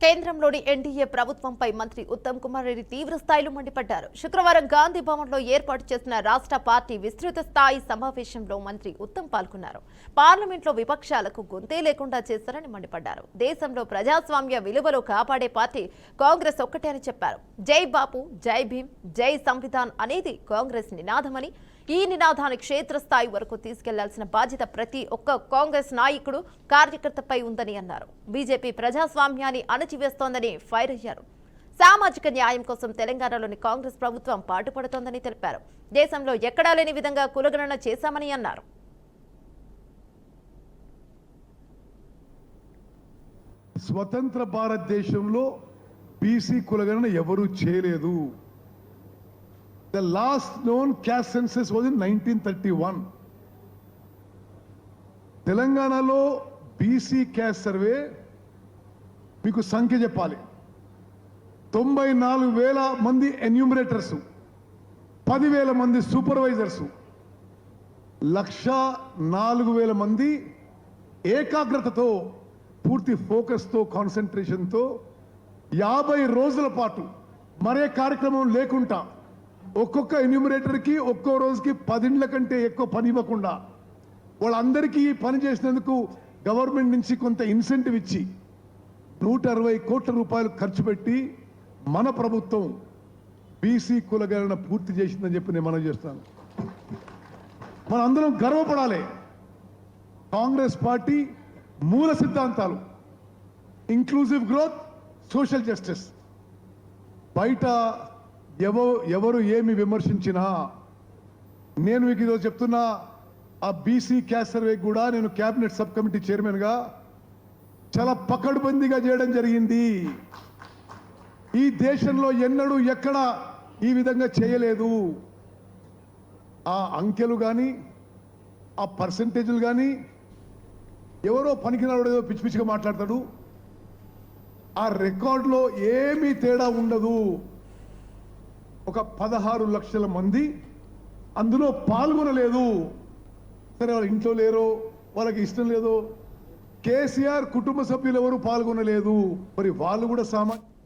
కేంద్రంలోని ఎన్డీఏ ప్రభుత్వంపై మంత్రి ఉత్తమ్ కుమార్ రెడ్డి తీవ్ర స్థాయిలో మండిపడ్డారు. శుక్రవారం గాంధీ భవన్లో ఏర్పాటు చేసిన రాష్ట్ర పార్టీ విస్తృత స్థాయి సమావేశంలో మంత్రి ఉత్తమ్ పాల్గొన్నారు. పార్లమెంట్లో విపక్షాలకు గొంతే లేకుండా చేశారని మండిపడ్డారు. దేశంలో ప్రజాస్వామ్య విలువలు కాపాడే పార్టీ కాంగ్రెస్ ఒక్కటే అని చెప్పారు. జై బాపు, జై భీమ్, జై సంవిధాన్ అనేది కాంగ్రెస్ నినాదమని, ఈ నినాదాన్ని క్షేత్రస్థాయి వరకు తీసుకెళ్లాల్సిన బాధ్యత ప్రతి ఒక్క కాంగ్రెస్ నాయకుడు, కార్యకర్తపై ఉందని అన్నారు. బీజేపీ ప్రజాస్వామ్యాన్ని అణచివేస్తోందని ఫైర్ అయ్యారు. సామాజిక న్యాయం కోసం తెలంగాణలోని కాంగ్రెస్ ప్రభుత్వం పాటుపడుతోందని తెలిపారు. దేశంలో ఎక్కడా లేని విధంగా కులగణన చేశామని అన్నారు. స్వతంత్ర భారతదేశంలో బీసీ కులగణన ఎవరూ చేయలేదు. The last known caste census was in 1931. తెలంగాణలో బీసీ క్యాస్ట్ సర్వే మీకు సంఖ్య చెప్పాలి. 94,000 మంది ఎన్యూమరేటర్స్, 10,000 మంది సూపర్వైజర్స్, 104,000 మంది ఏకాగ్రతతో, పూర్తి ఫోకస్తో, కాన్సన్ట్రేషన్తో 50 రోజుల పాటు మరే కార్యక్రమం లేకుండా ఒక్కొక్క ఎన్యూమరేటర్కి ఒక్కో రోజుకి 10 కంటే ఎక్కువ పని ఇవ్వకుండా వాళ్ళందరికీ పని చేసినందుకు గవర్నమెంట్ నుంచి కొంత ఇన్సెంటివ్ ఇచ్చి 160 కోట్ల రూపాయలు ఖర్చు పెట్టి మన ప్రభుత్వం బీసీ కులగణన పూర్తి చేసిందని చెప్పి నేను మనవి చేస్తాను. మనం అందరం గర్వపడాలి. కాంగ్రెస్ పార్టీ మూల సిద్ధాంతాలు ఇంక్లూజివ్ గ్రోత్, సోషల్ జస్టిస్. బయట ఎవరు ఏమి విమర్శించినా నేను మీకు ఈరోజు చెప్తున్నా, ఆ బీసీ క్యాస్ట్ సర్వే కూడా నేను క్యాబినెట్ సబ్ కమిటీ చైర్మన్గా చాలా పకడ్బందీగా చేయడం జరిగింది. ఈ దేశంలో ఎన్నడూ ఎక్కడ ఈ విధంగా చేయలేదు. ఆ అంకెలు కానీ, ఆ పర్సంటేజ్లు కానీ, ఎవరో పనికిరాడు ఏదో పిచ్చి పిచ్చిగా మాట్లాడతాడు. ఆ రికార్డులో ఏమీ తేడా ఉండదు. ఒక 16 లక్షల మంది అందులో పాల్గొనలేదు. సరే, వాళ్ళ ఇంట్లో లేరో, వాళ్ళకి ఇష్టం లేదో, కేసీఆర్ కుటుంబ సభ్యులు ఎవరు పాల్గొనలేదు. మరి వాళ్ళు కూడా